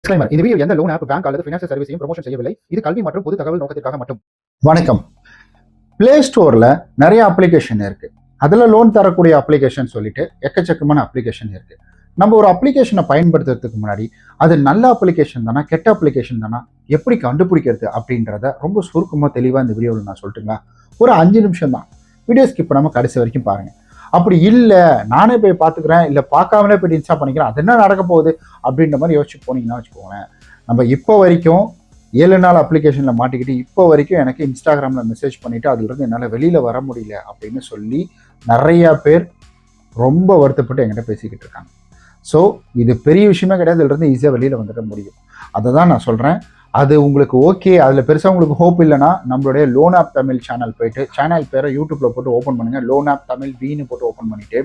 Disclaimer. இந்த video எந்த loan app, bank அல்லது ஃபினான்ஷியல் சர்வீஸையும் ப்ரமோஷன் செய்யவில்லை. இது கல்வி மற்றும் பொது தகவல் நோக்கத்திற்காக மட்டும். வணக்கம். பிளே ஸ்டோர்ல நிறைய அப்ளிகேஷன் இருக்கு. அதுல லோன் தரக்கூடிய அப்ளிகேஷன் சொல்லிட்டு எக்கச்சக்கமான அப்ளிகேஷன் இருக்கு. நம்ம ஒரு அப்ளிகேஷனை பயன்படுத்துறதுக்கு முன்னாடி அது நல்ல அப்ளிகேஷன் தானா, கெட்ட அப்ளிகேஷன் தானா, எப்படி கண்டுபிடிக்கிறது அப்படின்றத ரொம்ப சுருக்கமா தெளிவா இந்த வீடியோவில் நான் சொல்லிட்டுங்களா. ஒரு 5 நிமிஷம் தான். வீடியோ ஸ்கிப் பண்ணாம கடைசி வரைக்கும் பாருங்க. அப்படி இல்லை நானே போய் பார்த்துக்கிறேன், இல்லை பார்க்காமலே போய் இன்ஸ்டால் பண்ணிக்கிறேன், அது என்ன நடக்க போகுது அப்படின்ற மாதிரி யோசிச்சு போனீங்கன்னா வச்சுக்கோங்களேன். நம்ம இப்போ வரைக்கும் 7 நாள் அப்ளிகேஷனில் மாட்டிக்கிட்டு இப்போ வரைக்கும் எனக்கு இன்ஸ்டாகிராமில் மெசேஜ் பண்ணிவிட்டு அதுலேருந்து என்னால் வெளியில் வர முடியல அப்படின்னு சொல்லி நிறையா பேர் ரொம்ப வருத்தப்பட்டு என்கிட்ட பேசிக்கிட்டு இருக்காங்க. ஸோ இது பெரிய விஷயமே கிடையாது, இதுலேருந்து ஈஸியாக வெளியில் வந்துட முடியும். அதை தான் நான் சொல்கிறேன். அது உங்களுக்கு ஓகே, அதில் பெருசாக உங்களுக்கு ஹோப் இல்லைன்னா நம்மளுடைய லோன் ஆப் தமிழ் சேனல் போயிட்டு சேனல் பேரை யூடியூப்பில் போட்டு ஓப்பன் பண்ணுங்கள். லோன் ஆப் தமிழ் வீன்னு போட்டு ஓப்பன் பண்ணிவிட்டு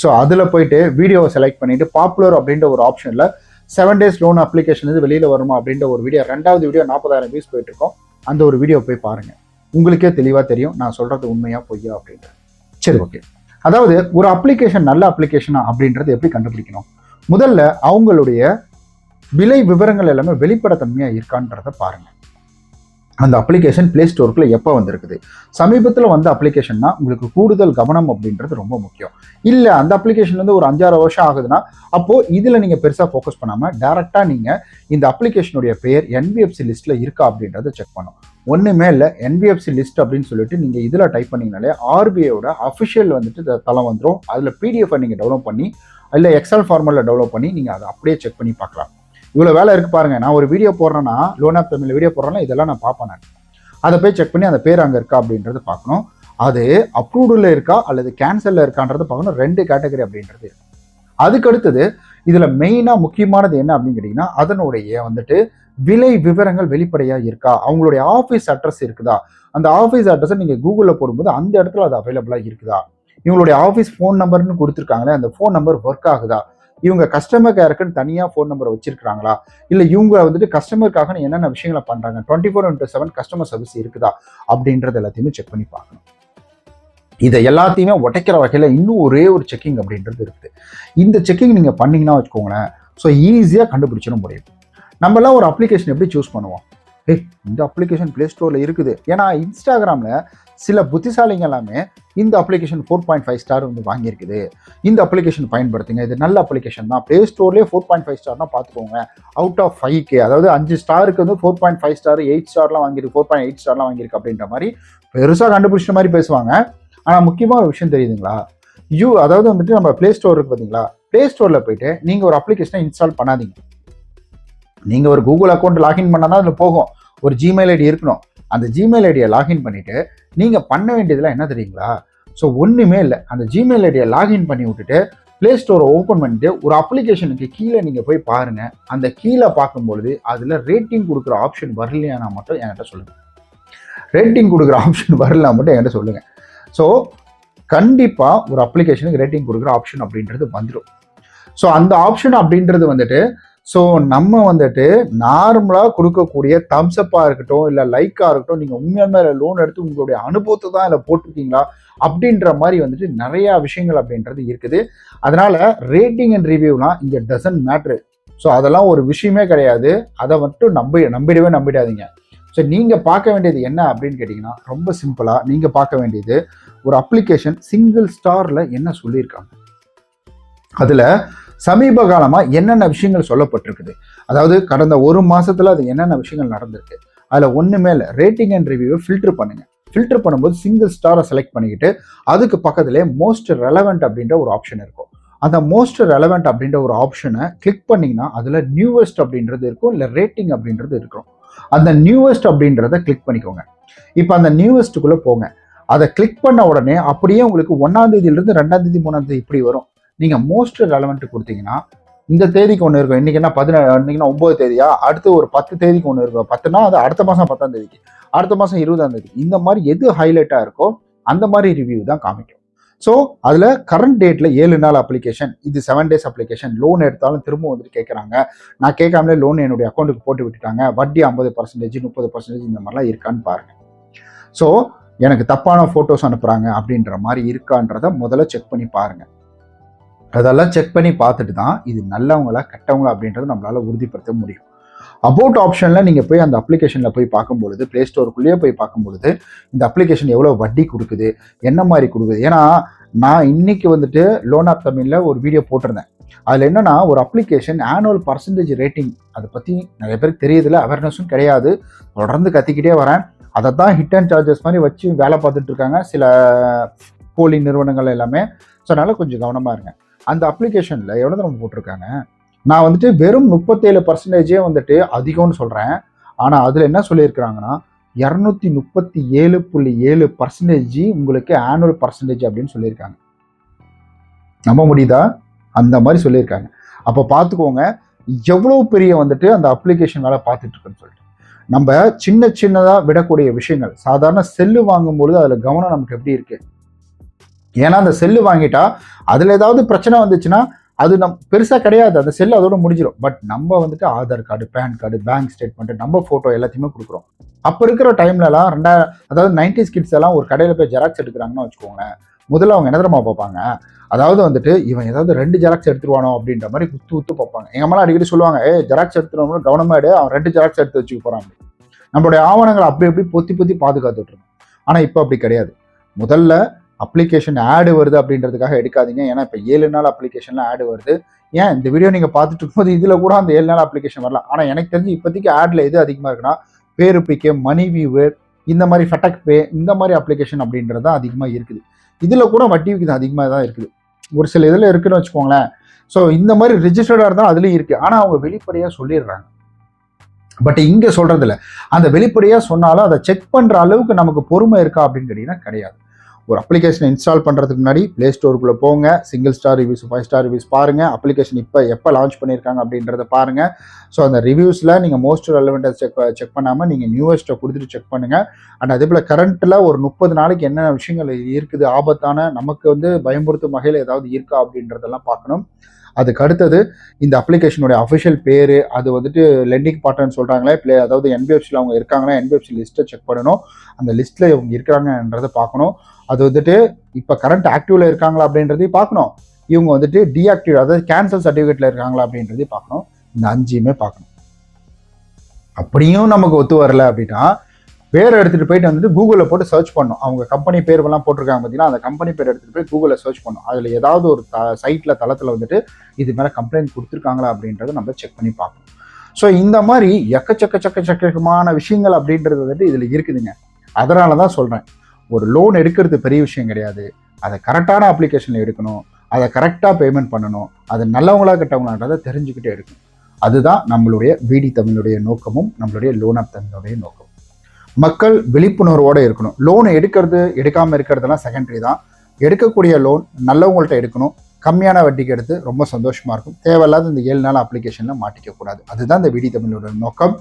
ஸோ அதில் போயிட்டு வீடியோவை செலக்ட் பண்ணிவிட்டு பாப்புலர் அப்படின்ற ஒரு ஆப்ஷனில் 7 days லோன் அப்ளிகேஷன் இது வெளியில் வருமா அப்படின்ற ஒரு வீடியோ, 2வது வீடியோ 40,000 வியூஸ் போயிட்டுருக்கோம். அந்த ஒரு வீடியோ போய் பாருங்கள், உங்களுக்கே தெளிவாக தெரியும் நான் சொல்கிறது உண்மையாக பொய்யா அப்படின்றது. சரி, ஓகே. அதாவது ஒரு அப்ளிகேஷன் நல்ல அப்ளிகேஷனா அப்படின்றது எப்படி கண்டுபிடிக்கணும்? முதல்ல அவங்களுடைய விலை விவரங்கள் எல்லாமே வெளிப்படைத்தன்மையாக இருக்கான்றத பாருங்க. அந்த அப்ளிகேஷன் பிளே ஸ்டோருக்குள்ள எப்போ வந்திருக்குது, சமீபத்தில் வந்த அப்ளிகேஷன்னா உங்களுக்கு கூடுதல் கவனம் அப்படின்றது ரொம்ப முக்கியம். இல்லை அந்த அப்ளிகேஷன் வந்து ஒரு 5-6 வருஷம் ஆகுதுன்னா அப்போ இதில் நீங்கள் பெருசாக ஃபோக்கஸ் பண்ணாமல் டேரெக்டாக நீங்கள் இந்த அப்ளிகேஷனுடைய பெயர் NBFC லிஸ்ட்டில் இருக்கா அப்படின்றத செக் பண்ணும். ஒன்றுமே இல்லை, NBFC லிஸ்ட் அப்படின்னு சொல்லிட்டு நீங்கள் இதில் டைப் பண்ணிங்கனாலே RBIயோட அஃபிஷியல் வந்துட்டு தளம் வந்துடும். அதில் PDF நீங்கள் டெவலப் பண்ணி இல்லை எக்ஸல் ஃபார்மேட்டில் டெவலப் பண்ணி நீங்கள் அதை அப்படியே செக் பண்ணி பார்க்கலாம். இவ்வளோ வேலை இருக்கு பாருங்க. நான் ஒரு வீடியோ போடுறேன்னா, லோன் ஆப் தமிழ் வீடியோ போடுறேன்னா இதெல்லாம் நான் பார்ப்பேன். நான் அதை போய் செக் பண்ணி அந்த பேர் அங்கே இருக்கா அப்படின்றது பார்க்கணும். அது அப்ரூவ்டில் இருக்கா அல்லது கேன்சலில் இருக்கான்றது பார்க்கணும். 2 கேட்டகரி அப்படின்றது. அதுக்கு அடுத்தது இதில் மெயினாக முக்கியமானது என்ன அப்படின்னு கேட்டிங்கன்னா, அதனுடைய வந்துட்டு விலை விவரங்கள் வெளிப்படையாக இருக்கா, அவங்களுடைய ஆஃபீஸ் அட்ரஸ் இருக்குதா, அந்த ஆஃபீஸ் அட்ரஸை நீங்கள் கூகுளில் போடும்போது அந்த இடத்துல அது அவைலபிளாக இருக்குதா, இவங்களுடைய ஆஃபீஸ் ஃபோன் நம்பர்னு கொடுத்துருக்காங்களே அந்த ஃபோன் நம்பர் ஒர்க் ஆகுதா, இவங்க கஸ்டமர் கேருக்குன்னு தனியாக ஃபோன் நம்பரை வச்சிருக்காங்களா, இல்லை இவங்க வந்துட்டு கஸ்டமருக்காக என்னென்ன விஷயங்களை பண்ணுறாங்க, 24/7 கஸ்டமர் சர்வீஸ் இருக்குதா அப்படின்றது எல்லாத்தையுமே செக் பண்ணி பார்க்கணும். இதை எல்லாத்தையுமே உடைக்கிற வகையில் இன்னும் ஒரே ஒரு செக்கிங் அப்படின்றது இருக்குது. இந்த செக்கிங் நீங்கள் பண்ணிங்கன்னா வச்சுக்கோங்களேன், ஸோ ஈஸியாக கண்டுபிடிச்சிட முடியும். நம்மளாம் ஒரு அப்ளிகேஷன் எப்படி சூஸ் பண்ணுவோம்? இந்த அப்ளிகேஷன் பிளே ஸ்டோரில் இருக்குது. ஏன்னா இன்ஸ்டாகிராமில் சில புத்திசாலிங்க எல்லாமே இந்த அப்ளிகேஷன் 4.5 ஸ்டார் வந்து வாங்கியிருக்குது, இந்த அப்ளிகேஷன் பயன்படுத்துங்க, இது நல்ல அப்ளிகேஷன் தான், பிளே ஸ்டோர்லேயே 4.5 ஸ்டார்னா பார்த்துக்கோங்க, அவுட் ஆஃப் 5K, அதாவது 5 ஸ்டாருக்கு வந்து 4.5 ஸ்டார் 8 ஸ்டார்லாம் வாங்கியிருக்கு, 4.8 ஸ்டார்லாம் வாங்கியிருக்கு அப்படின்ற மாதிரி பெருசாக கண்டுபிடிச்ச மாதிரி பேசுவாங்க. ஆனால் முக்கியமாக ஒரு விஷயம் தெரியுதுங்களா, அதாவது வந்துட்டு நம்ம பிளே ஸ்டோர் இருக்கு பார்த்தீங்களா, பிளே ஸ்டோரில் போயிட்டு நீங்கள் ஒரு அப்ளிகேஷனை இன்ஸ்டால் பண்ணாதீங்க. நீங்கள் ஒரு கூகுள் அக்கௌண்ட் லாகின் பண்ணால் தான் அதில் போகும். ஒரு ஜிமெயில் ஐடி இருக்கணும். அந்த ஜிமெயில் ஐடியை லாகின் பண்ணிவிட்டு நீங்கள் பண்ண வேண்டியதெல்லாம் என்ன தெரியுங்களா, ஸோ ஒன்றுமே இல்லை, அந்த ஜிமெயில் ஐடியை லாகின் பண்ணி விட்டுட்டு ப்ளே ஸ்டோரை ஓப்பன் பண்ணிட்டு ஒரு அப்ளிகேஷனுக்கு கீழே நீங்கள் போய் பாருங்கள். அந்த கீழே பார்க்கும்பொழுது அதில் ரேட்டிங் கொடுக்குற ஆப்ஷன் வரலையானா மட்டும் என்கிட்ட சொல்லுங்கள். ரேட்டிங் கொடுக்குற ஆப்ஷன் வரலனா மட்டும் என்கிட்ட சொல்லுங்கள். ஸோ கண்டிப்பாக ஒரு அப்ளிகேஷனுக்கு ரேட்டிங் கொடுக்குற ஆப்ஷன் அப்படின்றது வந்துடும். ஸோ அந்த ஆப்ஷன் அப்படின்றது வந்துட்டு ஸோ நம்ம வந்துட்டு நார்மலாக கொடுக்கக்கூடிய தம்ஸ்அப்பாக இருக்கட்டும் இல்லை லைக்காக இருக்கட்டும், நீங்கள் உண்மையான லோன் எடுத்து உங்களுடைய அனுபவத்தை தான் இதில் போட்டிருக்கீங்களா அப்படின்ற மாதிரி வந்துட்டு நிறையா விஷயங்கள் அப்படின்றது இருக்குது. அதனால் ரேட்டிங் அண்ட் ரிவ்யூலாம் இங்கே டசன்ட் மேட்ரு. ஸோ அதெல்லாம் ஒரு விஷயமே கிடையாது. அதை மட்டும் நம்பிடாதீங்க. ஸோ நீங்கள் பார்க்க வேண்டியது என்ன அப்படின்னு கேட்டிங்கன்னா, ரொம்ப சிம்பிளாக நீங்கள் பார்க்க வேண்டியது ஒரு அப்ளிகேஷன் சிங்கிள் ஸ்டாரில் என்ன சொல்லியிருக்காங்க, அதில் சமீப காலமாக என்னென்ன விஷயங்கள் சொல்லப்பட்டிருக்குது, அதாவது கடந்த 1 மாதத்தில் அது என்னென்ன விஷயங்கள் நடந்திருக்கு, அதில் ஒன்றுமே இல்லை. ரேட்டிங் அண்ட் ரிவ்யூவை ஃபில்டர் பண்ணுங்கள். ஃபில்டர் பண்ணும்போது சிங்கிள் ஸ்டாரை செலக்ட் பண்ணிக்கிட்டு அதுக்கு பக்கத்துலேயே மோஸ்ட் ரெலவெண்ட் அப்படின்ற ஒரு ஆப்ஷன் இருக்கும். அந்த மோஸ்ட் ரெலவெண்ட் அப்படின்ற ஒரு ஆப்ஷனை கிளிக் பண்ணிங்கன்னா அதில் நியூவஸ்ட் அப்படின்றது இருக்கும், இல்லை ரேட்டிங் அப்படின்றது இருக்கும். அந்த நியூவஸ்ட் அப்படின்றத கிளிக் பண்ணிக்கோங்க. இப்போ அந்த நியூவஸ்ட்டுக்குள்ளே போங்க. அதை கிளிக் பண்ண உடனே அப்படியே உங்களுக்கு 1ஆம் தேதியிலிருந்து 2ஆம் தேதி 3ஆம் தேதி இப்படி வரும். நீங்கள் மோஸ்ட் ரெலவெண்ட் கொடுத்தீங்கன்னா இந்த தேதிக்கு ஒன்று இருக்கும். இன்றைக்கி என்ன 9 தேதியா, அடுத்து ஒரு 10 தேதிக்கு ஒன்று இருக்கும். 10னா அது அடுத்த மாதம் 10ஆம் தேதிக்கு, அடுத்த மாதம் 20ஆம் தேதி, இந்த மாதிரி எது ஹைலைட்டாக இருக்கோ அந்த மாதிரி ரிவ்யூ தான் காமிக்கும். ஸோ அதில் கரண்ட் டேட்டில் 7 நாள் அப்ளிகேஷன், இது 7 days அப்ளிகேஷன், லோன் எடுத்தாலும் திரும்ப வந்துட்டு கேட்குறாங்க, நான் கேட்காமலே லோன் என்னுடைய அக்கௌண்ட்டுக்கு போட்டு விட்டுட்டாங்க, வட்டி 50%, 30% இந்த மாதிரிலாம் இருக்கான்னு பாருங்கள். ஸோ எனக்கு தப்பான ஃபோட்டோஸ் அனுப்புகிறாங்க அப்படின்ற மாதிரி இருக்கான்றதை முதல்ல செக் பண்ணி பாருங்கள். அதெல்லாம் செக் பண்ணி பார்த்துட்டு தான் இது நல்லவங்களா கெட்டவங்களா அப்படின்றத நம்மளால உறுதிப்படுத்த முடியும். அபவுட் ஆப்ஷனில் நீங்கள் போய் அந்த அப்ளிகேஷனில் போய் பார்க்கும்பொழுது, ப்ளே ஸ்டோருக்குள்ளேயே போய் பார்க்கும்பொழுது இந்த அப்ளிகேஷன் எவ்வளோ வட்டி கொடுக்குது, என்ன மாதிரி கொடுக்குது. ஏன்னா நான் இன்னைக்கு வந்துட்டு லோன் ஆப் தமிழில் ஒரு வீடியோ போட்டிருந்தேன். அதில் என்னன்னா ஒரு அப்ளிகேஷன் ஆனுவல் பர்சன்டேஜ் ரேட்டிங் அதை பற்றி நிறைய பேருக்கு தெரியுதுல, அவேர்னஸும் கிடையாது. தொடர்ந்து கத்திக்கிட்டே வரேன். அதை தான் ஹிட் அண்ட் சார்ஜஸ் மாதிரி வச்சு வேலை பார்த்துட்டு இருக்காங்க சில போலி நிறுவனங்கள் எல்லாமே. ஸோ அதனால் கொஞ்சம் கவனமாக இருங்க. அந்த அப்ளிகேஷனில் எவ்வளோ நம்ம போட்டிருக்காங்க, நான் வந்துட்டு வெறும் 37% வந்துட்டு அதிகம்னு சொல்கிறேன். ஆனால் அதில் என்ன சொல்லியிருக்கிறாங்கன்னா 237.7% உங்களுக்கு ஆனுவல் பர்சன்டேஜ் அப்படின்னு சொல்லியிருக்காங்க. நம்ப முடியுதா? அந்த மாதிரி சொல்லியிருக்காங்க. அப்போ பார்த்துக்கோங்க எவ்வளோ பெரிய வந்துட்டு அந்த அப்ளிகேஷன் வேலை பார்த்துட்டு இருக்குன்னு சொல்லிட்டு. நம்ம சின்னதாக விடக்கூடிய விஷயங்கள், சாதாரண செல்லு வாங்கும்பொழுது அதில் கவனம் நமக்கு எப்படி இருக்கு. ஏன்னா அந்த செல்லு வாங்கிட்டா அதில் ஏதாவது பிரச்சனை வந்துச்சுன்னா அது பெருசாக கிடையாது, அந்த செல்லு அதோட முடிஞ்சிடும். பட் நம்ம வந்துட்டு Aadhaar card, PAN card, bank statement, நம்ம ஃபோட்டோ எல்லாத்தையுமே கொடுக்குறோம். அப்போ இருக்கிற டைம்லலாம் அதாவது 90s கிட்ஸ் எல்லாம் ஒரு கடையில் போய் ஜெராக்ஸ் எடுக்கிறாங்கன்னு வச்சுக்கோங்களேன். முதல்ல அவங்க என்ன தெரியுமா பார்ப்பாங்க, அதாவது வந்துட்டு இவன் ஏதாவது 2 ஜெராக்ஸ் எடுத்துருவானோ அப்படின்ற மாதிரி குத்து பார்ப்பாங்க. எங்கள் அம்மாலாம் அடிக்கடி சொல்லுவாங்க, ஜெராக்ஸ் எடுத்துருவோம் கவனமாக எடு, அவன் 2 ஜெராக்ஸ் எடுத்து வச்சுக்க போகிறான். நம்மளுடைய ஆவணங்களை அப்படி பொத்தி பாதுகாத்துட்டு இருக்கோம். ஆனால் இப்போ அப்படி கிடையாது. முதல்ல அப்ளிகேஷன் ஆடு வருது அப்படின்றதுக்காக எடுக்காதீங்க. ஏன்னா இப்போ 7 நாள் அப்ளிகேஷன்ல ஆடு வருது. ஏன் இந்த வீடியோ நீங்கள் பார்த்துட்டு இருக்கும்போது இதில் கூட அந்த 7 நாள் அப்ளிகேஷன் வரலாம். ஆனால் எனக்கு தெரிஞ்சு இப்போதைக்கு ஆட்ல எது அதிகமாக இருக்குன்னா பேருப்பிக்கே, மணி வியூ, இந்த மாதிரி ஃபெட்டக் பே, இந்த மாதிரி அப்ளிகேஷன் அப்படின்றது தான் அதிகமாக இருக்குது. இதில் கூட வட்டி விகிதம் அதிகமாக தான் இருக்குது. ஒரு சில இதில் இருக்குன்னு வச்சுக்கோங்களேன். ஸோ இந்த மாதிரி ரிஜிஸ்டர்டாக இருந்தால் அதுலேயும் இருக்குது. ஆனால் அவங்க வெளிப்படையாக சொல்லிடுறாங்க. பட் இங்கே சொல்கிறதில்ல. அந்த வெளிப்படையாக சொன்னாலும் அதை செக் பண்ணுற அளவுக்கு நமக்கு பொறுமை இருக்கா அப்படின்னு கேட்டிங்கன்னா கிடையாது. ஒரு அப்ளிகேஷனை இன்ஸ்டால் பண்ணுறதுக்கு முன்னாடி ப்ளே ஸ்டோருக்குள்ளே போங்க, single star reviews, 5 star reviews பாருங்கள். அப்ளிகேஷன் எப்போ லான்ச் பண்ணியிருக்காங்க அப்படின்றத பாருங்கள். ஸோ அந்த ரிவ்யூஸில் நீங்கள் மோஸ்ட் ரெலவெண்ட்டாக செக் பண்ணாமல் நீங்கள் நியூவஸ்ட்டை கொடுத்துட்டு செக் பண்ணுங்கள். அண்ட் அதே போல் கரண்ட்டில் ஒரு 30 நாளைக்கு என்னென்ன விஷயங்கள் இருக்குது, ஆபத்தான நமக்கு வந்து பயமுறுத்தும் வகையில் ஏதாவது இருக்கா அப்படின்றதெல்லாம் பார்க்கணும். அதுக்கு அடுத்தது இந்த அப்ளிகேஷனுடைய அஃபிஷியல் பேர், அது வந்துட்டு லெண்டிங் பார்ட்னர்னு சொல்கிறாங்களே, அதாவது என்பிஎஃப்சியில் அவங்க இருக்காங்கன்னா என்பிஎஃப்சி லிஸ்ட்டை செக் பண்ணணும். அந்த லிஸ்ட்டில் இவங்க இருக்கிறாங்கன்றதை பார்க்கணும். அது வந்துட்டு இப்போ கரண்ட் ஆக்டிவ்ல இருக்காங்களா அப்படின்றதையும் பார்க்கணும். இவங்க வந்துட்டு டீஆக்டிவ், அதாவது கேன்சல் சர்டிஃபிகேட்ல இருக்காங்களா அப்படின்றதையும் பார்க்கணும். இந்த 5மே பார்க்கணும். அப்படியும் நமக்கு ஒத்து வரல அப்படின்னா பேர் எடுத்துகிட்டு போயிட்டு வந்துட்டு கூகுளில் போட்டு சர்ச் பண்ணணும். அவங்க கம்பெனி பேர்லாம் போட்டிருக்காங்க பார்த்தீங்கன்னா, அந்த கம்பெனி பேர் எடுத்துகிட்டு போய் கூகுளில் சர்ச் பண்ணணும். அதில் ஏதாவது ஒரு சைட்டில் தளத்தில் வந்துட்டு இது மேலே கம்ப்ளைண்ட் கொடுத்துருக்காங்களா அப்படின்றத நம்ம செக் பண்ணி பார்க்கணும். ஸோ இந்த மாதிரி எக்கச்சக்கமான விஷயங்கள் அப்படின்றது வந்துட்டு இதில் இருக்குதுங்க. அதனால தான் சொல்கிறேன், ஒரு லோன் எடுக்கிறது பெரிய விஷயம் கிடையாது. அதை கரெக்டான அப்ளிகேஷனில் எடுக்கணும், அதை கரெக்டாக பேமெண்ட் பண்ணணும், அது நல்லவங்களா கெட்டவங்களான்றதை தெரிஞ்சுக்கிட்டே எடுக்கணும். அதுதான் நம்மளுடைய விடி தமிழுடைய நோக்கமும் நம்மளுடைய லோன் ஆப் தமிழுடைய நோக்கம். மக்கள் விழிப்புணர்வோடு இருக்கணும். லோன் எடுக்காமல் இருக்கிறதெல்லாம் செகண்டரி தான். எடுக்கக்கூடிய லோன் நல்லவங்கள்ட்ட எடுக்கணும். கம்மியான வட்டிக்கு எடுத்து ரொம்ப சந்தோஷமாக இருக்கும். தேவையில்லாத இந்த 7 நாள் அப்ளிகேஷனில் மாட்டிக்கக்கூடாது. அதுதான் இந்த விடி தமிழோட நோக்கம்.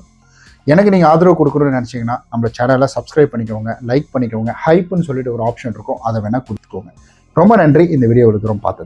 எனக்கு நீங்கள் ஆதரவு கொடுக்கணும்னு நினச்சிங்கன்னா நம்ம சேனலை சப்ஸ்கிரைப் பண்ணிக்கோங்க, லைக் பண்ணிக்கோங்க. ஹைப்புன்னு சொல்லிட்டு ஒரு ஆப்ஷன் இருக்கும், அதை வேணால் கொடுத்துக்கோங்க. ரொம்ப நன்றி இந்த வீடியோ ஒரு தூரம் பார்த்தது.